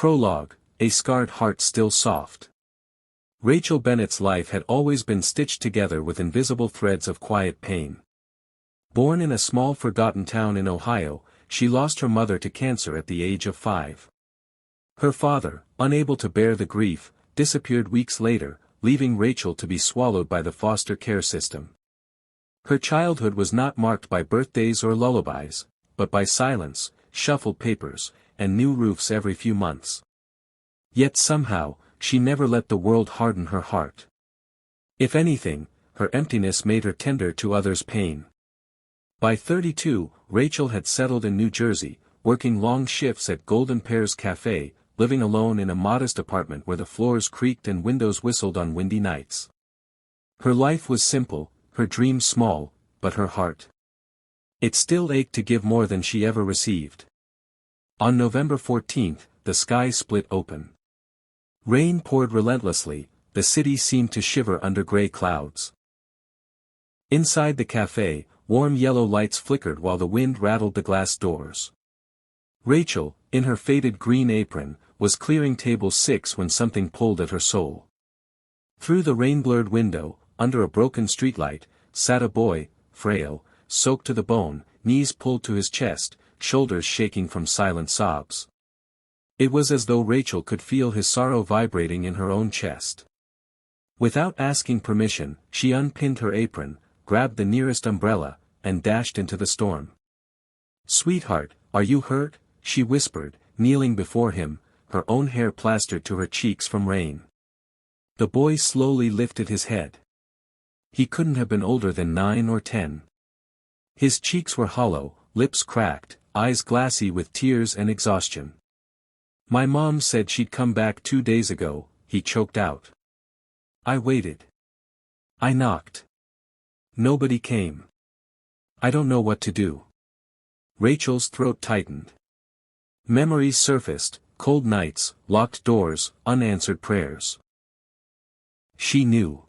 Prologue, A Scarred Heart Still Soft. Rachel Bennett's life had always been stitched together with invisible threads of quiet pain. Born in a small forgotten town in Ohio, she lost her mother to cancer at the age of 5. Her father, unable to bear the grief, disappeared weeks later, leaving Rachel to be swallowed by the foster care system. Her childhood was not marked by birthdays or lullabies, but by silence, shuffled papers, and new roofs every few months. Yet somehow, she never let the world harden her heart. If anything, her emptiness made her tender to others' pain. By 32, Rachel had settled in New Jersey, working long shifts at Golden Pear's Cafe, living alone in a modest apartment where the floors creaked and windows whistled on windy nights. Her life was simple, her dreams small, but her heart. It still ached to give more than she ever received. On November 14, the sky split open. Rain poured relentlessly, the city seemed to shiver under gray clouds. Inside the cafe, warm yellow lights flickered while the wind rattled the glass doors. Rachel, in her faded green apron, was clearing table 6 when something pulled at her soul. Through the rain-blurred window, under a broken streetlight, sat a boy, frail, soaked to the bone, knees pulled to his chest, shoulders shaking from silent sobs. It was as though Rachel could feel his sorrow vibrating in her own chest. Without asking permission, she unpinned her apron, grabbed the nearest umbrella, and dashed into the storm. "Sweetheart, are you hurt?" she whispered, kneeling before him, her own hair plastered to her cheeks from rain. The boy slowly lifted his head. He couldn't have been older than 9 or 10. His cheeks were hollow, lips cracked, eyes glassy with tears and exhaustion. "My mom said she'd come back 2 days ago," he choked out. "I waited. I knocked. Nobody came. I don't know what to do." Rachel's throat tightened. Memories surfaced, cold nights, locked doors, unanswered prayers. She knew.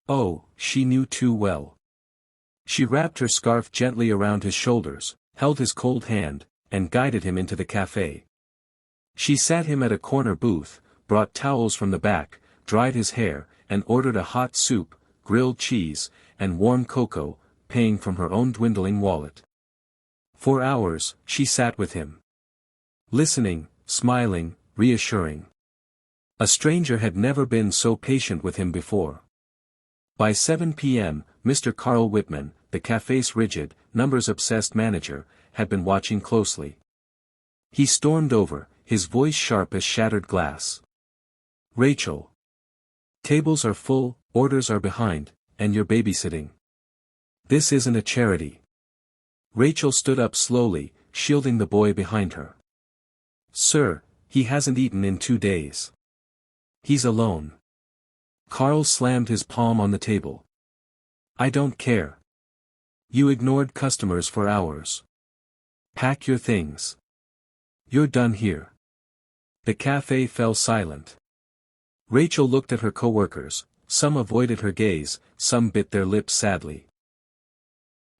Oh, she knew too well. She wrapped her scarf gently around his shoulders, held his cold hand, and guided him into the cafe. She sat him at a corner booth, brought towels from the back, dried his hair, and ordered a hot soup, grilled cheese, and warm cocoa, paying from her own dwindling wallet. For hours, she sat with him. Listening, smiling, reassuring. A stranger had never been so patient with him before. By 7 p.m., Mr. Carl Whitman, the cafe's rigid, numbers-obsessed manager, had been watching closely. He stormed over, his voice sharp as shattered glass. "Rachel. Tables are full, orders are behind, and you're babysitting. This isn't a charity." Rachel stood up slowly, shielding the boy behind her. "Sir, he hasn't eaten in 2 days. He's alone." Carl slammed his palm on the table. "I don't care. You ignored customers for hours. Pack your things. You're done here." The cafe fell silent. Rachel looked at her coworkers, some avoided her gaze, some bit their lips sadly.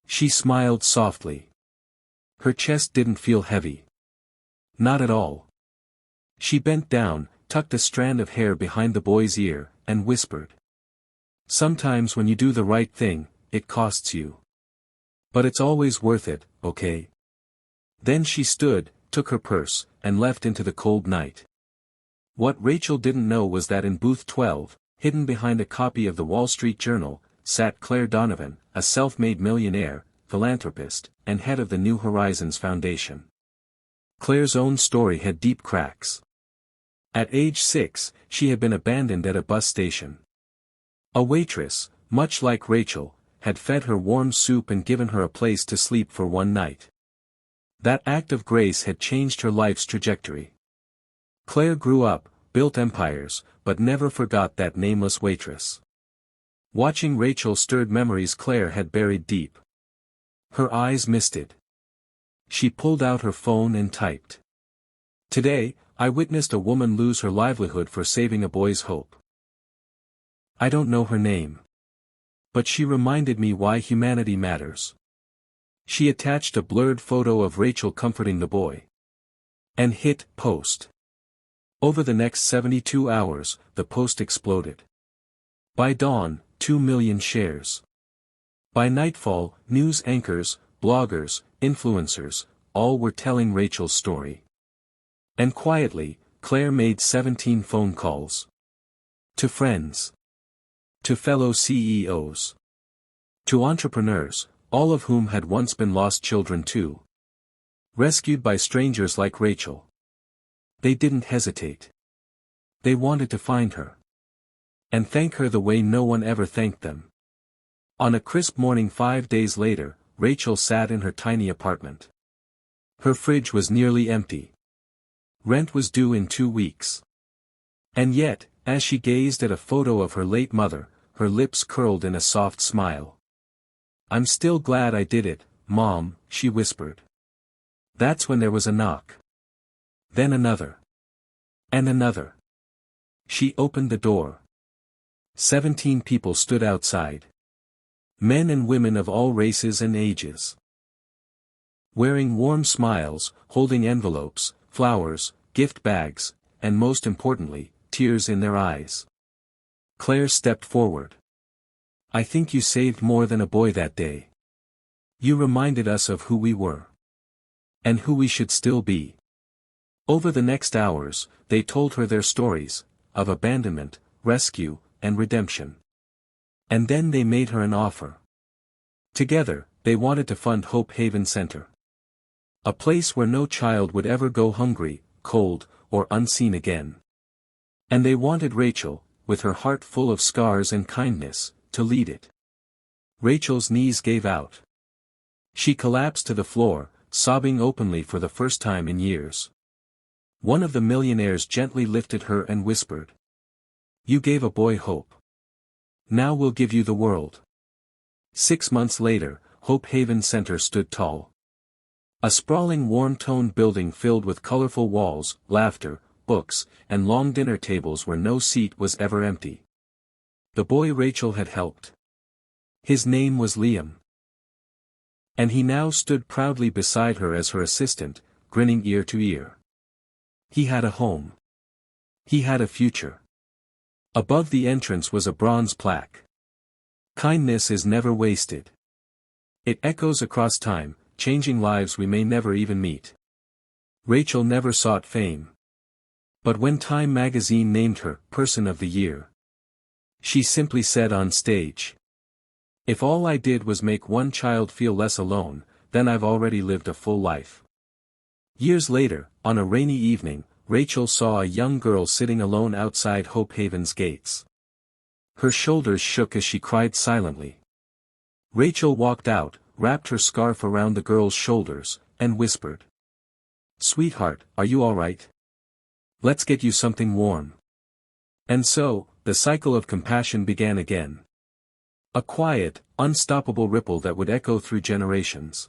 She smiled softly. Her chest didn't feel heavy. Not at all. She bent down, tucked a strand of hair behind the boy's ear, and whispered. "Sometimes when you do the right thing, it costs you. But it's always worth it, okay?" Then she stood, took her purse, and left into the cold night. What Rachel didn't know was that in booth 12, hidden behind a copy of the Wall Street Journal, sat Claire Donovan, a self-made millionaire, philanthropist, and head of the New Horizons Foundation. Claire's own story had deep cracks. At age 6, she had been abandoned at a bus station. A waitress, much like Rachel, had fed her warm soup and given her a place to sleep for one night. That act of grace had changed her life's trajectory. Claire grew up, built empires, but never forgot that nameless waitress. Watching Rachel stirred memories Claire had buried deep. Her eyes misted. She pulled out her phone and typed. "Today, I witnessed a woman lose her livelihood for saving a boy's hope. I don't know her name. But she reminded me why humanity matters." She attached a blurred photo of Rachel comforting the boy. And hit post. Over the next 72 hours, the post exploded. By dawn, 2 million shares. By nightfall, news anchors, bloggers, influencers, all were telling Rachel's story. And quietly, Claire made 17 phone calls. To friends. To fellow CEOs. To entrepreneurs, all of whom had once been lost children too. Rescued by strangers like Rachel. They didn't hesitate. They wanted to find her. And thank her the way no one ever thanked them. On a crisp morning 5 days later, Rachel sat in her tiny apartment. Her fridge was nearly empty. Rent was due in 2 weeks. And yet, as she gazed at a photo of her late mother, her lips curled in a soft smile. "I'm still glad I did it, Mom," she whispered. That's when there was a knock. Then another. And another. She opened the door. 17 people stood outside. Men and women of all races and ages. Wearing warm smiles, holding envelopes, flowers, gift bags, and most importantly, tears in their eyes. Claire stepped forward. "I think you saved more than a boy that day. You reminded us of who we were. And who we should still be." Over the next hours, they told her their stories, of abandonment, rescue, and redemption. And then they made her an offer. Together, they wanted to fund Hope Haven Center. A place where no child would ever go hungry, cold, or unseen again. And they wanted Rachel, with her heart full of scars and kindness, to lead it. Rachel's knees gave out. She collapsed to the floor, sobbing openly for the first time in years. One of the millionaires gently lifted her and whispered. "You gave a boy hope. Now we'll give you the world." 6 months later, Hope Haven Center stood tall. A sprawling warm-toned building filled with colorful walls, laughter, books, and long dinner tables where no seat was ever empty. The boy Rachel had helped. His name was Liam. And he now stood proudly beside her as her assistant, grinning ear to ear. He had a home. He had a future. Above the entrance was a bronze plaque. Kindness is never wasted. It echoes across time, changing lives we may never even meet. Rachel never sought fame. But when Time magazine named her Person of the Year, she simply said on stage, "If all I did was make one child feel less alone, then I've already lived a full life." Years later, on a rainy evening, Rachel saw a young girl sitting alone outside Hope Haven's gates. Her shoulders shook as she cried silently. Rachel walked out, wrapped her scarf around the girl's shoulders, and whispered, "Sweetheart, are you all right? Let's get you something warm." And so, the cycle of compassion began again. A quiet, unstoppable ripple that would echo through generations.